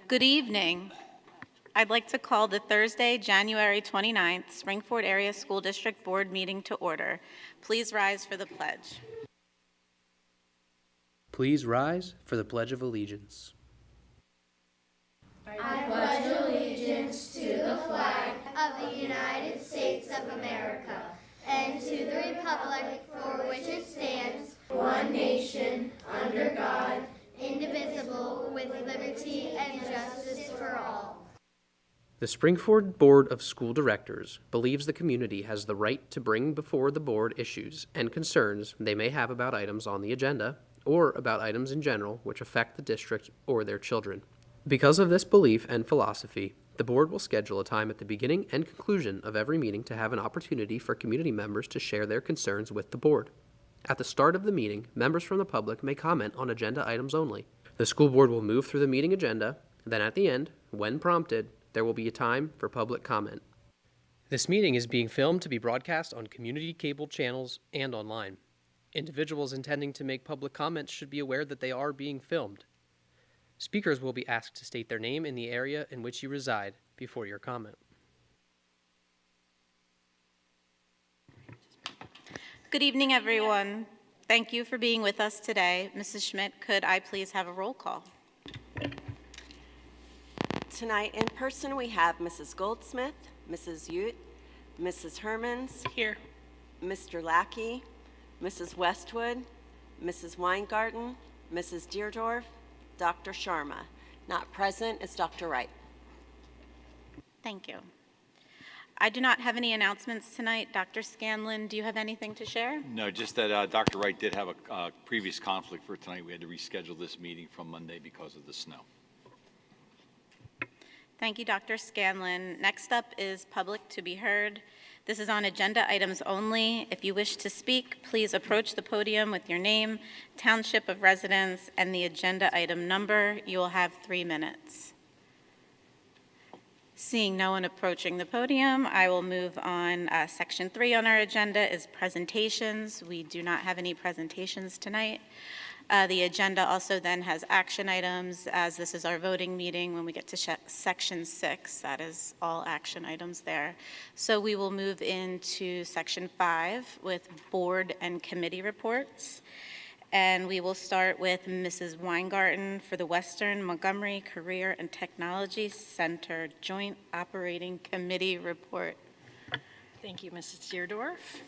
Good evening. I'd like to call the Thursday, January 29th, Springford Area School District Board meeting to order. Please rise for the pledge. Please rise for the Pledge of Allegiance. I pledge allegiance to the flag of the United States of America and to the republic for which it stands, one nation, under God, indivisible, with liberty and justice for all. The Springford Board of School Directors believes the community has the right to bring before the board issues and concerns they may have about items on the agenda or about items in general which affect the district or their children. Because of this belief and philosophy, the board will schedule a time at the beginning and conclusion of every meeting to have an opportunity for community members to share their concerns with the board. At the start of the meeting, members from the public may comment on agenda items only. The school board will move through the meeting agenda, then at the end, when prompted, there will be a time for public comment. This meeting is being filmed to be broadcast on community cable channels and online. Individuals intending to make public comments should be aware that they are being filmed. Speakers will be asked to state their name and the area in which you reside before your comment. Good evening, everyone. Thank you for being with us today. Mrs. Schmidt, could I please have a roll call? Tonight in person we have Mrs. Goldsmith, Mrs. Ute, Mrs. Hermans, Here. Mr. Lackey, Mrs. Westwood, Mrs. Weingarten, Mrs. Deerdorf, Dr. Sharma. Not present is Dr. Wright. Thank you. I do not have any announcements tonight. Dr. Scanlon, do you have anything to share? No, just that Dr. Wright did have a previous conflict for tonight. We had to reschedule this meeting from Monday because of the snow. Thank you, Dr. Scanlon. Next up is public to be heard. This is on agenda items only. If you wish to speak, please approach the podium with your name, township of residence, and the agenda item number. You will have 3 minutes. Seeing no one approaching the podium, I will move on. Section 3 on our agenda is presentations. We do not have any presentations tonight. The agenda also then has action items, as this is our voting meeting. When we get to section 6, that is all action items there. So we will move into section 5 with board and committee reports. And we will start with Mrs. Weingarten for the Western Montgomery Career and Technology Center Joint Operating Committee report. Thank you, Mrs. Deerdorf.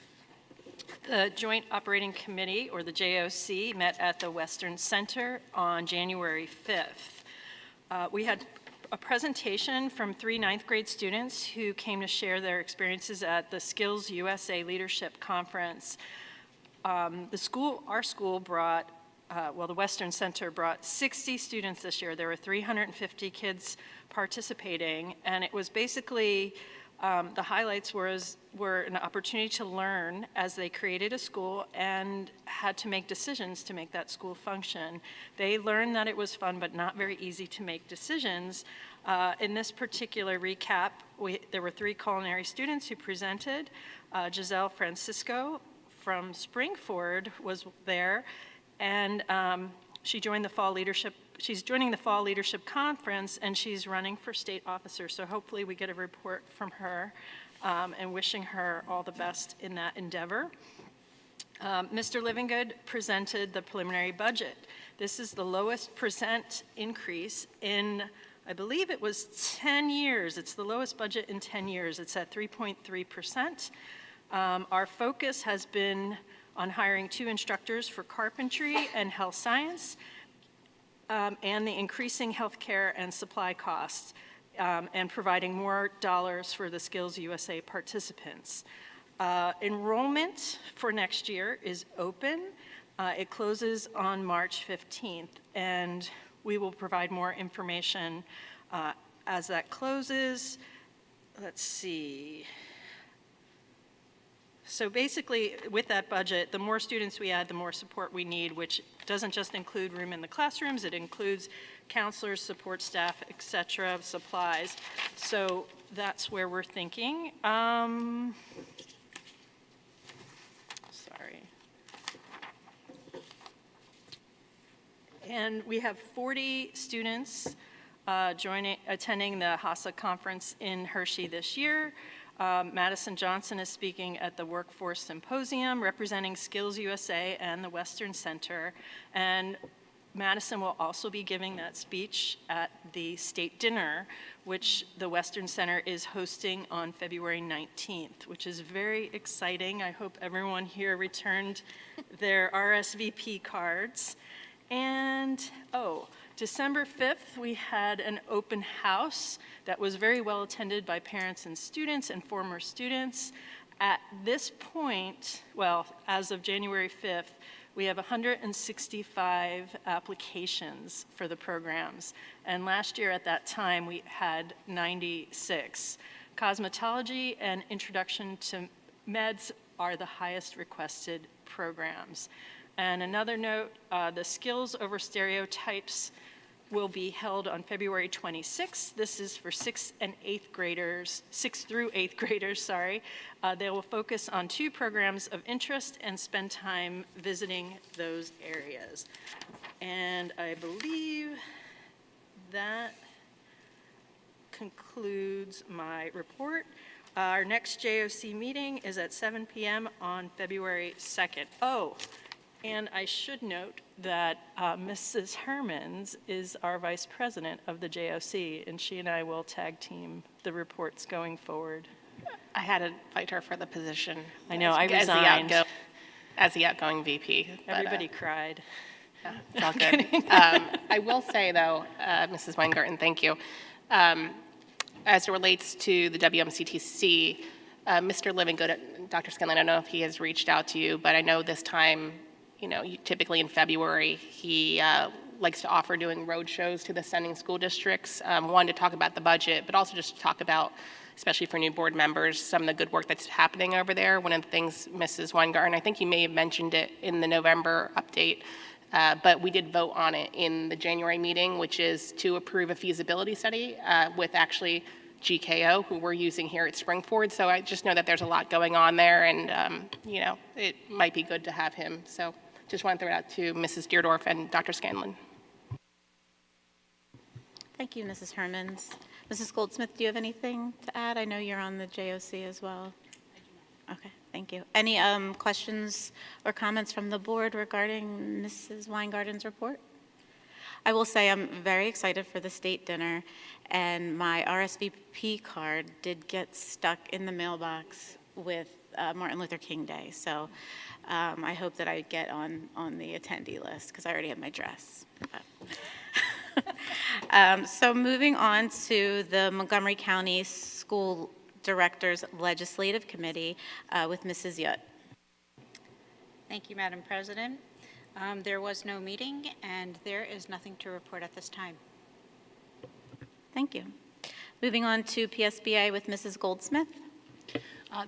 The Joint Operating Committee, or the JOC, met at the Western Center on January 5th. We had a presentation from 3 9th grade students who came to share their experiences at the Skills USA Leadership Conference. Our school brought, the Western Center brought 60 students this year. There were 350 kids participating, and it was basically the highlights were an opportunity to learn as they created a school and had to make decisions to make that school function. They learned that it was fun but not very easy to make decisions. In this particular recap, there were 3 culinary students who presented. Giselle Francisco from Springford was there, and she's joining the Fall Leadership Conference, and she's running for state officer. So hopefully we get a report from her, and wishing her all the best in that endeavor. Mr. Livingood presented the preliminary budget. This is the lowest percent increase in, I believe it was 10 years. It's the lowest budget in 10 years. It's at 3.3%. Our focus has been on hiring 2 instructors for carpentry and health science, and the increasing healthcare and supply costs, and providing more dollars for the Skills USA participants. Enrollment for next year is open. It closes on March 15th, and we will provide more information as that closes. Let's see. So basically, with that budget, the more students we add, the more support we need, which doesn't just include room in the classrooms, it includes counselors, support staff, et cetera, supplies. So that's where we're thinking. Sorry. And we have 40 students attending the HASA conference in Hershey this year. Madison Johnson is speaking at the Workforce Symposium representing Skills USA and the Western Center. And Madison will also be giving that speech at the state dinner, which the Western Center is hosting on February 19th, which is very exciting. I hope everyone here returned their RSVP cards. And, December 5th, we had an open house that was very well attended by parents and students and former students. At this point, well, as of January 5th, we have 165 applications for the programs. And last year at that time, we had 96. Cosmetology and Introduction to Meds are the highest requested programs. And another note, the Skills Over Stereotypes will be held on February 26th. This is for 6th through 8th graders, They will focus on 2 programs of interest and spend time visiting those areas. And I believe that concludes my report. Our next JOC meeting is at 7 p.m. on February 2nd. And I should note that Mrs. Hermans is our vice president of the JOC, and she and I will tag team the reports going forward. I had to fight her for the position. I know, I resigned. As the outgoing VP. Everybody cried. Yeah, it's all good. I will say, though, Mrs. Weingarten, thank you. As it relates to the WMCTC, Mr. Livingood, Dr. Scanlon, I don't know if he has reached out to you, but I know this time, typically in February, he likes to offer doing road shows to the sending school districts. One, to talk about the budget, but also just to talk about, especially for new board members, some of the good work that's happening over there. One of the things, Mrs. Weingarten, I think you may have mentioned it in the November update, but we did vote on it in the January meeting, which is to approve a feasibility study with actually GKO, who we're using here at Springford. So I just know that there's a lot going on there, and it might be good to have him. So just want to throw it out to Mrs. Deerdorf and Dr. Scanlon. Thank you, Mrs. Hermans. Mrs. Goldsmith, do you have anything to add? I know you're on the JOC as well. Okay, thank you. Any questions or comments from the board regarding Mrs. Weingarten's report? I will say I'm very excited for the state dinner, and my RSVP card did get stuck in the mailbox with Martin Luther King Day. So I hope that I get on the attendee list because I already have my dress. So moving on to the Montgomery County School Directors Legislative Committee with Mrs. Yutt. Thank you, Madam President. There was no meeting, and there is nothing to report at this time. Thank you. Moving on to PSBA with Mrs. Goldsmith.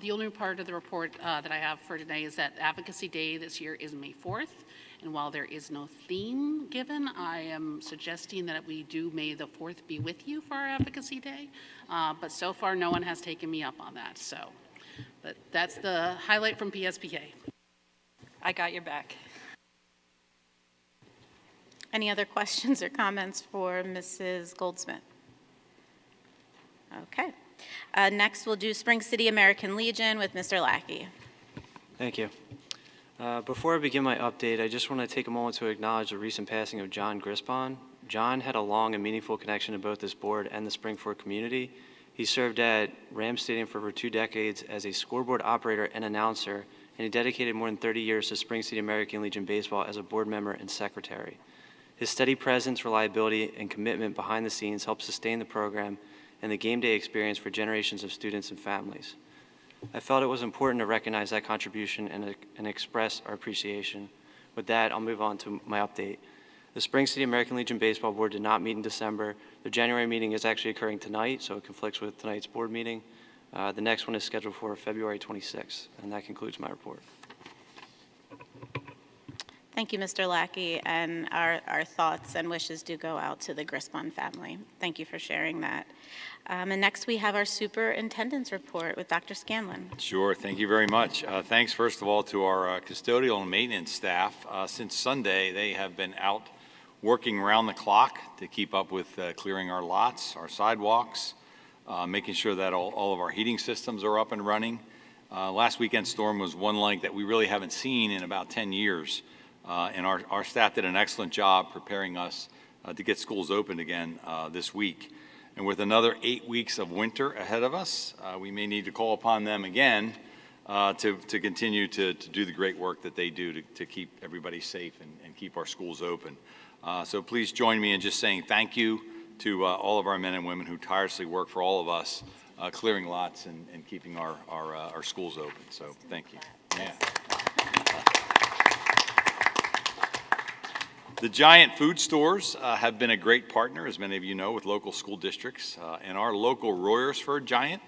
The only part of the report that I have for today is that Advocacy Day this year is May 4th. And while there is no theme given, I am suggesting that we do May the 4th be with you for our Advocacy Day. But so far, no one has taken me up on that. But that's the highlight from PSPA. I got your back. Any other questions or comments for Mrs. Goldsmith? Okay. Next, we'll do Spring City American Legion with Mr. Lackey. Thank you. Before I begin my update, I just want to take a moment to acknowledge the recent passing of John Grispon. John had a long and meaningful connection to both this board and the Springford community. He served at Rams Stadium for over 2 decades as a scoreboard operator and announcer, and he dedicated more than 30 years to Spring City American Legion baseball as a board member and secretary. His steady presence, reliability, and commitment behind the scenes helped sustain the program and the game day experience for generations of students and families. I felt it was important to recognize that contribution and express our appreciation. With that, I'll move on to my update. The Spring City American Legion Baseball Board did not meet in December. The January meeting is actually occurring tonight, so it conflicts with tonight's board meeting. The next one is scheduled for February 26th, and that concludes my report. Thank you, Mr. Lackey, and our thoughts and wishes do go out to the Grispon family. Thank you for sharing that. And next we have our superintendent's report with Dr. Scanlon. Sure, thank you very much. Thanks, first of all, to our custodial and maintenance staff. Since Sunday, they have been out working around the clock to keep up with clearing our lots, our sidewalks, making sure that all of our heating systems are up and running. Last weekend's storm was one like that we really haven't seen in about 10 years. And our staff did an excellent job preparing us to get schools open again this week. And with another 8 weeks of winter ahead of us, we may need to call upon them again to continue to do the great work that they do to keep everybody safe and keep our schools open. So please join me in just saying thank you to all of our men and women who tirelessly work for all of us, clearing lots and keeping our schools open. So thank you. Yeah. The Giant food stores have been a great partner, as many of you know, with local school districts. And our local Royersford Giant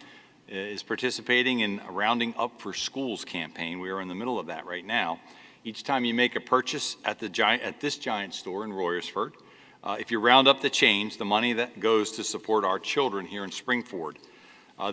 is participating in a Rounding Up for Schools campaign. We are in the middle of that right now. Each time you make a purchase at this Giant store in Royersford, if you round up the change, the money that goes to support our children here in Springford.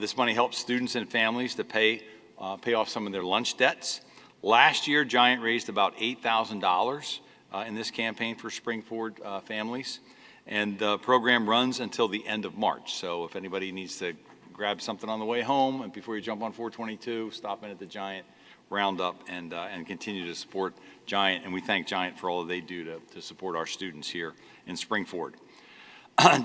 This money helps students and families to pay off some of their lunch debts. Last year, Giant raised about $8,000 in this campaign for Springford families, and the program runs until the end of March. So if anybody needs to grab something on the way home and before you jump on 422, stop in at the Giant, round up, and continue to support Giant. And we thank Giant for all that they do to support our students here in Springford.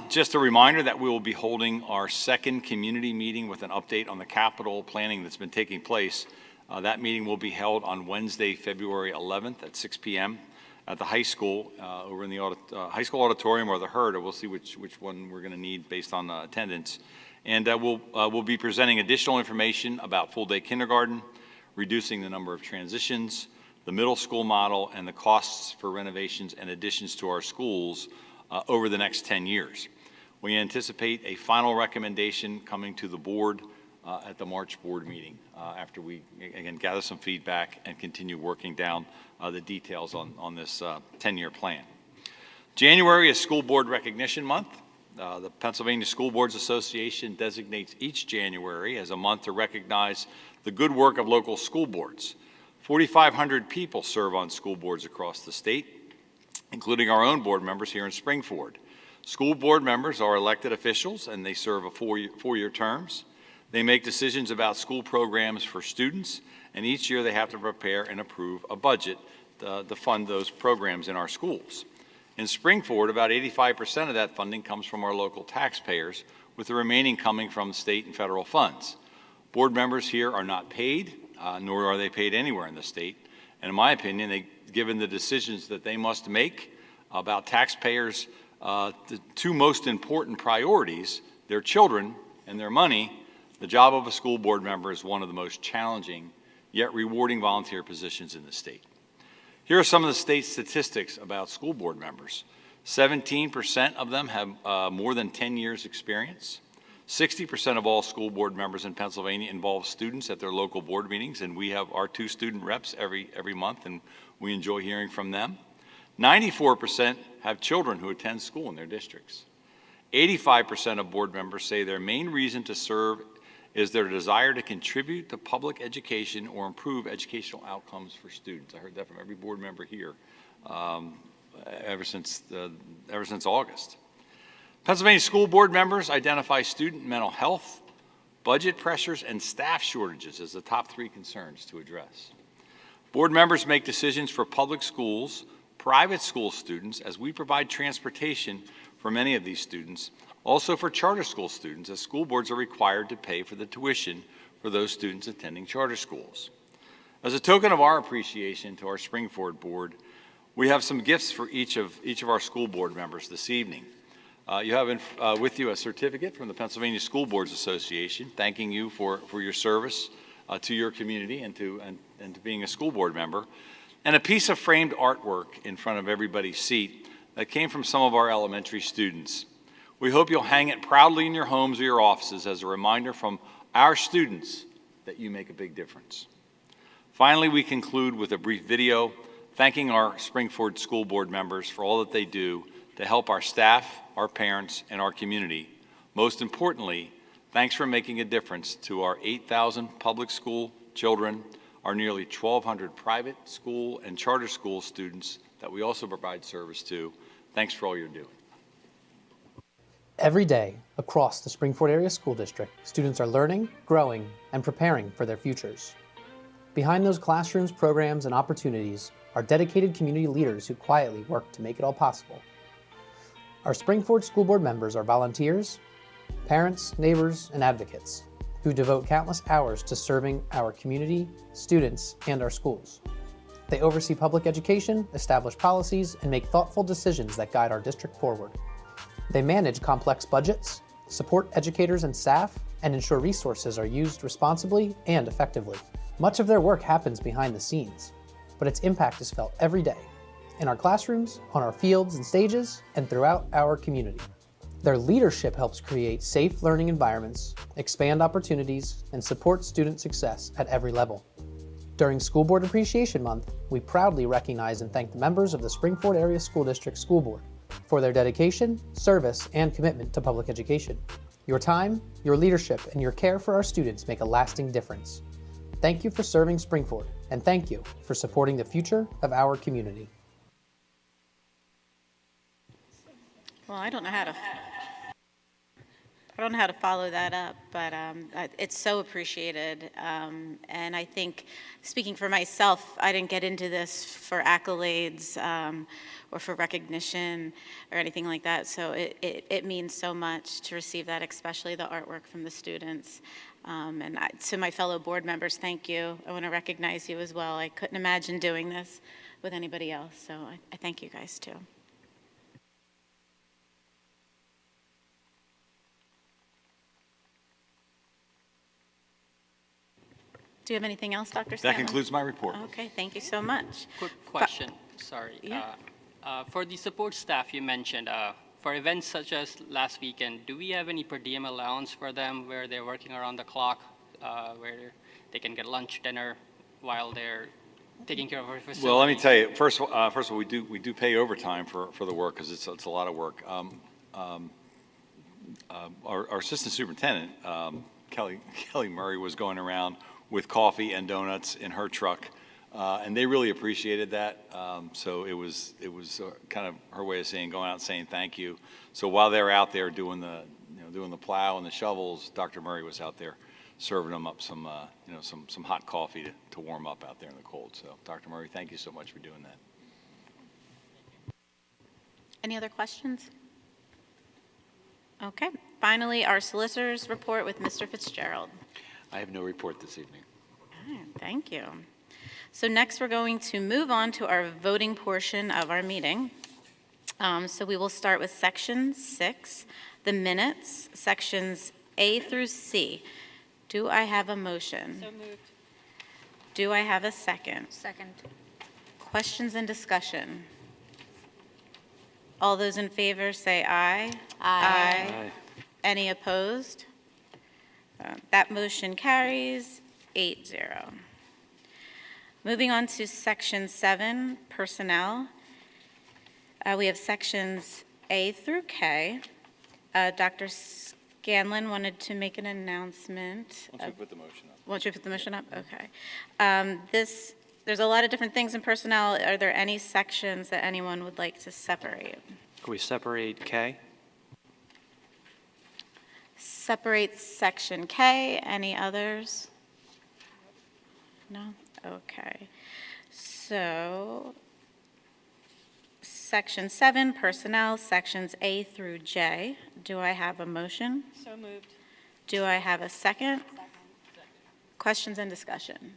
Just a reminder that we will be holding our second community meeting with an update on the capital planning that's been taking place. That meeting will be held on Wednesday, February 11th at 6 p.m. at the high school, over in the high school auditorium or the HERD, or we'll see which one we're going to need based on attendance. And we'll be presenting additional information about full-day kindergarten, reducing the number of transitions, the middle school model, and the costs for renovations and additions to our schools over the next 10 years. We anticipate a final recommendation coming to the board at the March board meeting after we, again, gather some feedback and continue working down the details on this 10-year plan. January is School Board Recognition Month. The Pennsylvania School Boards Association designates each January as a month to recognize the good work of local school boards. 4,500 people serve on school boards across the state, including our own board members here in Springford. School board members are elected officials, and they serve a four-year terms. They make decisions about school programs for students, and each year they have to prepare and approve a budget to fund those programs in our schools. In Springford, about 85% of that funding comes from our local taxpayers, with the remaining coming from state and federal funds. Board members here are not paid, nor are they paid anywhere in the state. And in my opinion, given the decisions that they must make about taxpayers' the two most important priorities, their children and their money, the job of a school board member is one of the most challenging yet rewarding volunteer positions in the state. Here are some of the state statistics about school board members. 17% of them have more than 10 years experience. 60% of all school board members in Pennsylvania involve students at their local board meetings, and we have our 2 student reps every month, and we enjoy hearing from them. 94% have children who attend school in their districts. 85% of board members say their main reason to serve is their desire to contribute to public education or improve educational outcomes for students. I heard that from every board member here ever since August. Pennsylvania school board members identify student mental health, budget pressures, and staff shortages as the top 3 concerns to address. Board members make decisions for public schools, private school students, as we provide transportation for many of these students, also for charter school students, as school boards are required to pay for the tuition for those students attending charter schools. As a token of our appreciation to our Springford board, we have some gifts for each of our school board members this evening. You have with you a certificate from the Pennsylvania School Boards Association thanking you for your service to your community and to being a school board member, and a piece of framed artwork in front of everybody's seat that came from some of our elementary students. We hope you'll hang it proudly in your homes or your offices as a reminder from our students that you make a big difference. Finally, we conclude with a brief video thanking our Springford School Board members for all that they do to help our staff, our parents, and our community. Most importantly, thanks for making a difference to our 8,000 public school children, our nearly 1,200 private school and charter school students that we also provide service to, Thanks for all you're doing. Every day, across the Springford Area School District, students are learning, growing, and preparing for their futures. Behind those classrooms, programs, and opportunities are dedicated community leaders who quietly work to make it all possible. Our Springford School Board members are volunteers, parents, neighbors, and advocates who devote countless hours to serving our community, students, and our schools. They oversee public education, establish policies, and make thoughtful decisions that guide our district forward. They manage complex budgets, support educators and staff, and ensure resources are used responsibly and effectively. Much of their work happens behind the scenes, but its impact is felt every day, in our classrooms, on our fields and stages, and throughout our community. Their leadership helps create safe learning environments, expand opportunities, and support student success at every level. During School Board Appreciation Month, we proudly recognize and thank the members of the Springford Area School District School Board for their dedication, service, and commitment to public education. Your time, your leadership, and your care for our students make a lasting difference. Thank you for serving Springford, and thank you for supporting the future of our community. Well, I don't know how to follow that up, but it's so appreciated. And I think, speaking for myself, I didn't get into this for accolades or for recognition or anything like that. So it means so much to receive that, especially the artwork from the students. And to my fellow board members, thank you. I want to recognize you as well. I couldn't imagine doing this with anybody else, so I thank you guys too. Do you have anything else, Dr. Scanlon? That concludes my report. Okay, thank you so much. Quick question, sorry. Yeah. For the support staff you mentioned, for events such as last weekend, do we have any per diem allowance for them where they're working around the clock, where they can get lunch, dinner while they're taking care of our facilities? Well, let me tell you, first of all, we do pay overtime for the work because it's a lot of work. Our assistant superintendent, Kelly Murray, was going around with coffee and donuts in her truck, and they really appreciated that. So it was kind of her way of saying, going out and saying thank you. So while they were out there doing the plow and the shovels, Dr. Murray was out there serving them up some hot coffee to warm up out there in the cold. So Dr. Murray, thank you so much for doing that. Any other questions? Okay. Finally, our solicitor's report with Mr. Fitzgerald. I have no report this evening. All right, thank you. So next, we're going to move on to our voting portion of our meeting. So we will start with Section 6, the minutes, Sections A through C. Do I have a motion? So moved. Do I have a second? Second. Questions and discussion? All those in favor say aye. Aye. Any opposed? That motion carries 8-0. Moving on to Section 7, Personnel. We have Sections A through K. Dr. Scanlon wanted to make an announcement. Once we put the motion up. Once we put the motion up? Okay. There's a lot of different things in personnel. Are there any sections that anyone would like to separate? Can we separate K? Separate Section K. Any others? No? Okay. So, Section 7, Personnel, Sections A through J. Do I have a motion? So moved. Do I have a second? Questions and discussion?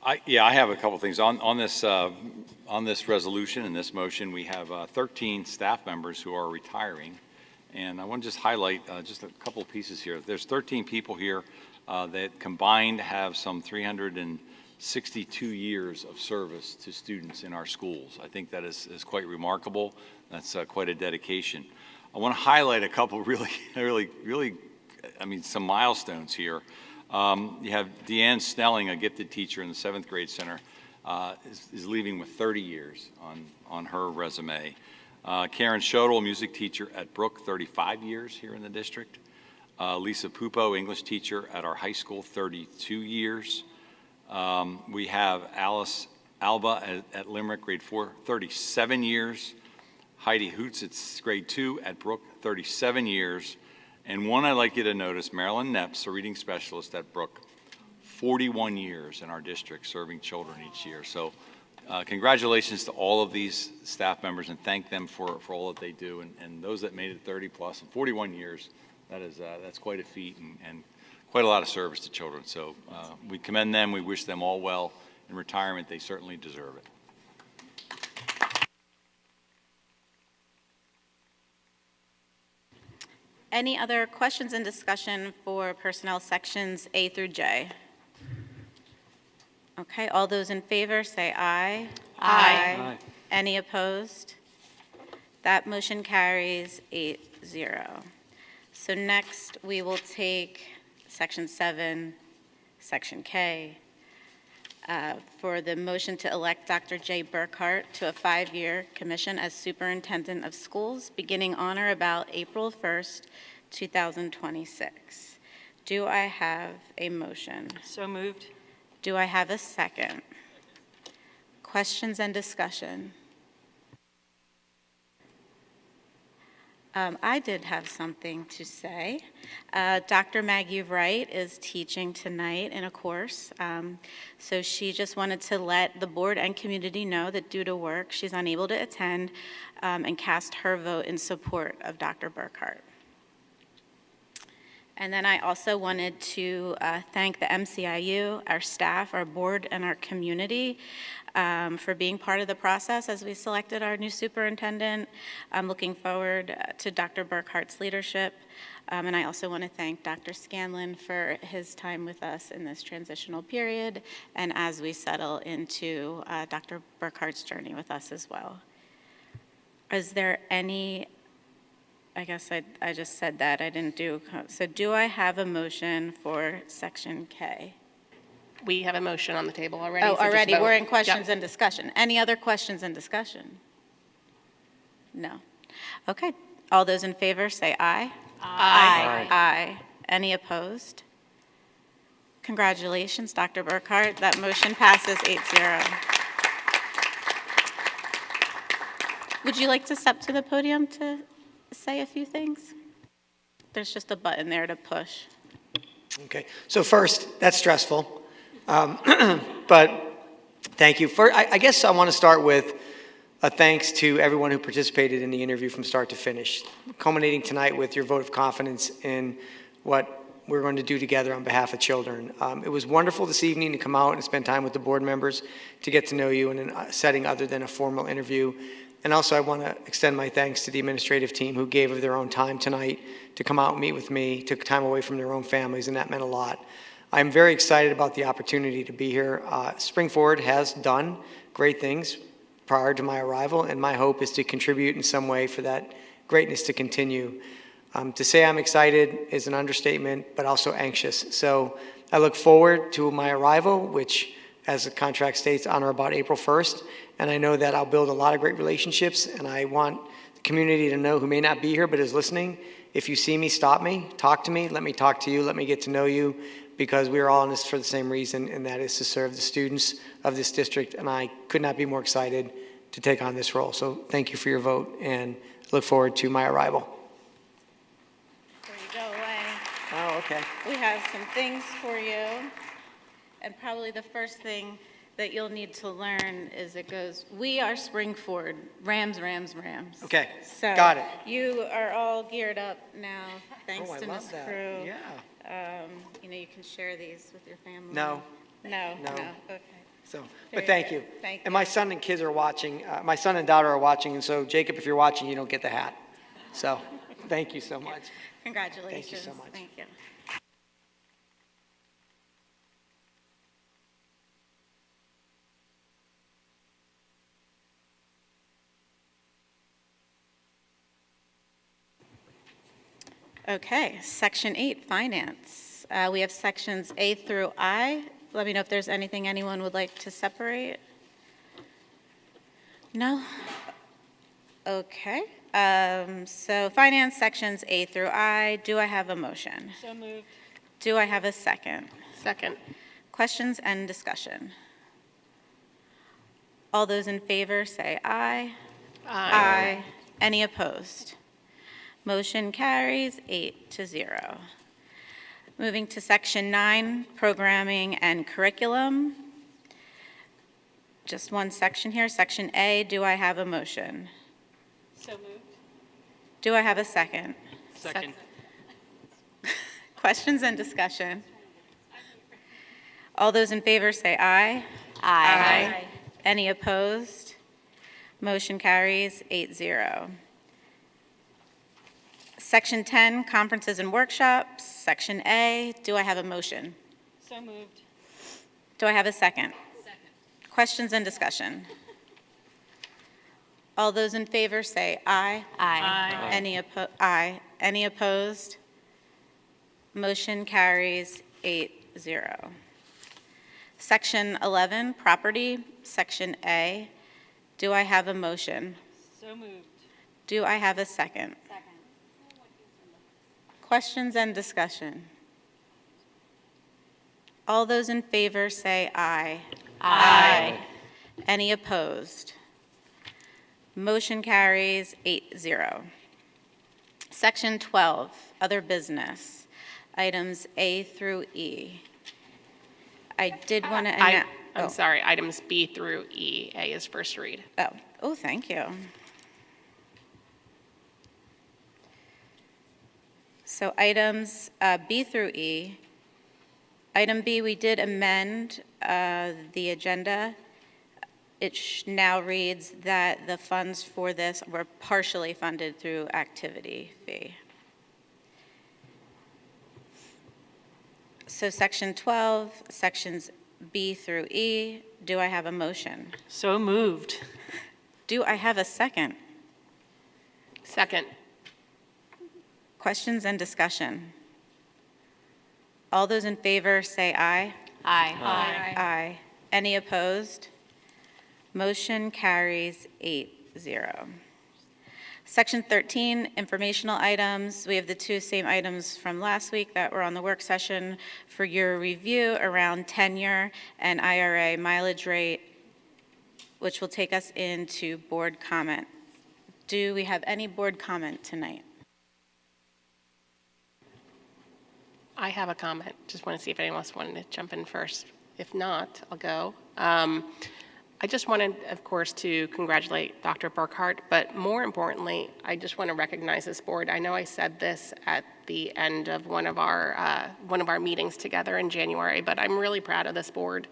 I have a couple things on this resolution and this motion. We have 13 staff members who are retiring, and I want to just highlight just a couple of pieces here. There's 13 people here that combined have some 362 years of service to students in our schools. I think that is quite remarkable. That's quite a dedication. I want to highlight a couple really, some milestones here. You have Deanne Snelling, a gifted teacher in the 7th grade center, is leaving with 30 years on her resume. Karen Schodel, music teacher at Brook, 35 years here in the district. Lisa Pupo, English teacher at our high school, 32 years. We have Alice Alba at Limerick, grade 4, 37 years. Heidi Hoots at grade 2 at Brook, 37 years. And one I'd like you to notice, Marilyn Nepps, a reading specialist at Brook, 41 years in our district serving children each year. So congratulations to all of these staff members, and thank them for all that they do. And those that made it 30 plus and 41 years, that's quite a feat and quite a lot of service to children. So we commend them. We wish them all well in retirement. They certainly deserve it. Any other questions and discussion for personnel sections A through J? Okay, all those in favor say aye. Aye. Any opposed? That motion carries 8-0. So next, we will take Section 7, Section K, for the motion to elect Dr. J. Burkhart to a 5-year commission as Superintendent of Schools, beginning on or about April 1st, 2026. Do I have a motion? So moved. Do I have a second? Questions and discussion? I did have something to say. Dr. Maggie Wright is teaching tonight in a course, so she just wanted to let the board and community know that due to work, she's unable to attend and cast her vote in support of Dr. Burkhart. And then I also wanted to thank the MCIU, our staff, our board, and our community for being part of the process as we selected our new superintendent. I'm looking forward to Dr. Burkhart's leadership. And I also want to thank Dr. Scanlon for his time with us in this transitional period and as we settle into Dr. Burkhart's journey with us as well. Is there any, I guess I just said that, I didn't do, so do I have a motion for Section K? We have a motion on the table already. Oh, so just already, vote. we're in questions Yep. and discussion. Any other questions and discussion? No. Okay, all those in favor say aye. Aye. Aye. Any opposed? Congratulations, Dr. Burkhart. That motion passes 8-0. Would you like to step to the podium to say a few things? There's just a button there to push. Okay, so first, that's stressful, but thank you. I guess I want to start with a thanks to everyone who participated in the interview from start to finish, culminating tonight with your vote of confidence in what we're going to do together on behalf of children. It was wonderful this evening to come out and spend time with the board members to get to know you in a setting other than a formal interview. And also I want to extend my thanks to the administrative team who gave of their own time tonight to come out and meet with me, took time away from their own families, and that meant a lot. I'm very excited about the opportunity to be here. Spring Forward has done great things prior to my arrival, and my hope is to contribute in some way for that greatness to continue. To say I'm excited is an understatement, but also anxious. So I look forward to my arrival, which, as the contract states, on or about April 1st. And I know that I'll build a lot of great relationships, and I want the community to know who may not be here but is listening. If you see me, stop me, talk to me, let me talk to you, let me get to know you, because we are all in this for the same reason, and that is to serve the students of this district. And I could not be more excited to take on this role. So thank you for your vote, and look forward to my arrival. Before you go away, Oh, okay. we have some things for you. And probably the first thing that you'll need to learn is it goes, we are Springford, Rams, Rams, Rams. Okay, So got it. you are all geared up now, thanks Oh, I to love Ms. that. Crew. Yeah. You can share these with your family. No. No, No. okay. So, Very but thank good. you. Thank And you. my son and kids are watching. My son and daughter are watching, and so Jacob, if you're watching, you don't get the hat. So, thank you so much. Congratulations. so much. Thank you. Okay, Section 8, Finance. We have Sections A through I. Let me know if there's anything anyone would like to separate. No? Okay. So Finance Sections A through I. Do I have a motion? So moved. Do I have a second? Second. Questions and discussion? All those in favor say aye. Aye. Any opposed? Motion carries 8-0. Moving to Section 9, Programming and Curriculum. Just one section here, Section A. Do I have a motion? So moved. Do I have a second? Second. Questions and discussion? All those in favor say aye. Aye. Any opposed? Motion carries 8-0. Section 10, Conferences and Workshops. Section A, do I have a motion? So moved. Do I have a second? Second. Questions and discussion? All those in favor say aye. Aye. Aye. Any opposed? Motion carries 8-0. Section 11, Property. Section A, do I have a motion? So moved. Do I have a second? Second. Questions and discussion? All those in favor say aye. Aye. Any opposed? Motion carries 8-0. Section 12, Other Business, items A through E. I did want to announce. I'm sorry, items B through E. A is first read. Oh, thank you. So items B through E. Item B, we did amend the agenda. It now reads that the funds for this were partially funded through activity fee. So section 12, sections B through E, do I have a motion? So moved. Do I have a second? Second. Questions and discussion? All those in favor say aye. Aye. Aye. Any opposed? Motion carries 8-0. Section 13, informational items. We have the two same items from last week that were on the work session for your review around tenure and IRA mileage rate, which will take us into board comment. Do we have any board comment tonight? I have a comment. Just want to see if anyone else wanted to jump in first. If not, I'll go. I just wanted, of course, to congratulate Dr. Burkhart, but more importantly, I just want to recognize this board. I know I said this at the end of one of our meetings together in January, but I'm really proud of this board.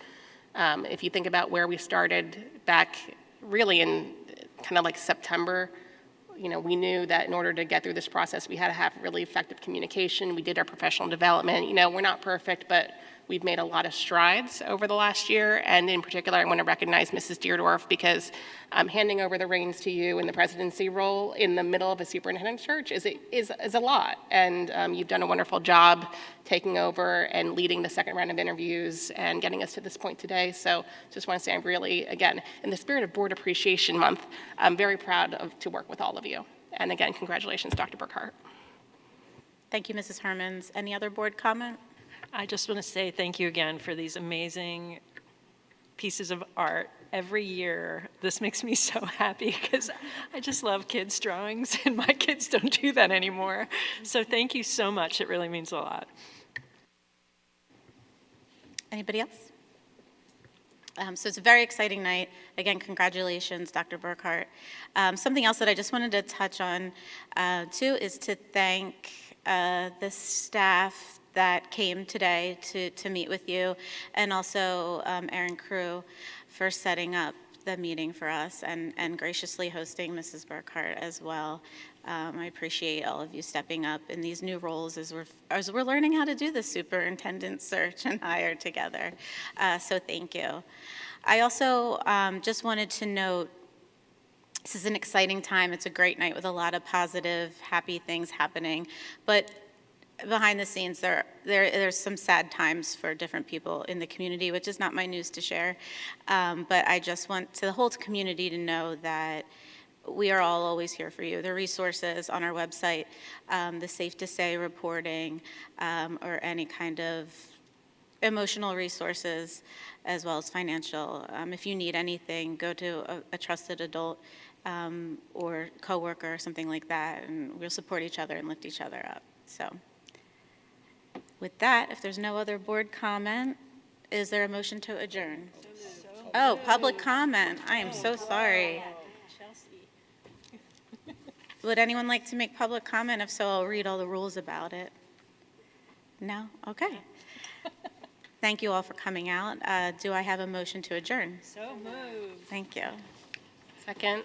If you think about where we started back really in kind of like September, you know, we knew that in order to get through this process, we had to have really effective communication. We did our professional development. You know, we're not perfect, but we've made a lot of strides over the last year, and in particular, I want to recognize Mrs. Deerdorf because handing over the reins to you in the presidency role in the middle of a superintendent search is a lot, and you've done a wonderful job taking over and leading the second round of interviews and getting us to this point today. So just want to say I'm really, again, in the spirit of Board Appreciation Month, I'm very proud to work with all of you. And again, congratulations, Dr. Burkhart. Thank you, Mrs. Hermans. Any other board comment? I just want to say thank you again for these amazing pieces of art. Every year, this makes me so happy because I just love kids' drawings, and my kids don't do that anymore. So thank you so much. It really means a lot. Anybody else? So it's a very exciting night. Again, congratulations, Dr. Burkhart. Something else that I just wanted to touch on, too, is to thank the staff that came today to meet with you, and also Erin Crew for setting up the meeting for us and graciously hosting Mrs. Burkhart as well. I appreciate all of you stepping up in these new roles as we're learning how to do the superintendent search and hire together. So thank you. I also just wanted to note, this is an exciting time. It's a great night with a lot of positive, happy things happening. But behind the scenes, there's some sad times for different people in the community, which is not my news to share. But I just want the whole community to know that we are all always here for you. The resources on our website, the Safe to Say reporting, or any kind of emotional resources as well as financial. If you need anything, go to a trusted adult or coworker or something like that, and we'll support each other and lift each other up. So with that, if there's no other board comment, is there a motion to adjourn? Oh, public comment. I am so sorry. Would anyone like to make public comment? If so, I'll read all the rules about it. No? Okay. Thank you all for coming out. Do I have a motion to adjourn? So moved. Thank you. Second.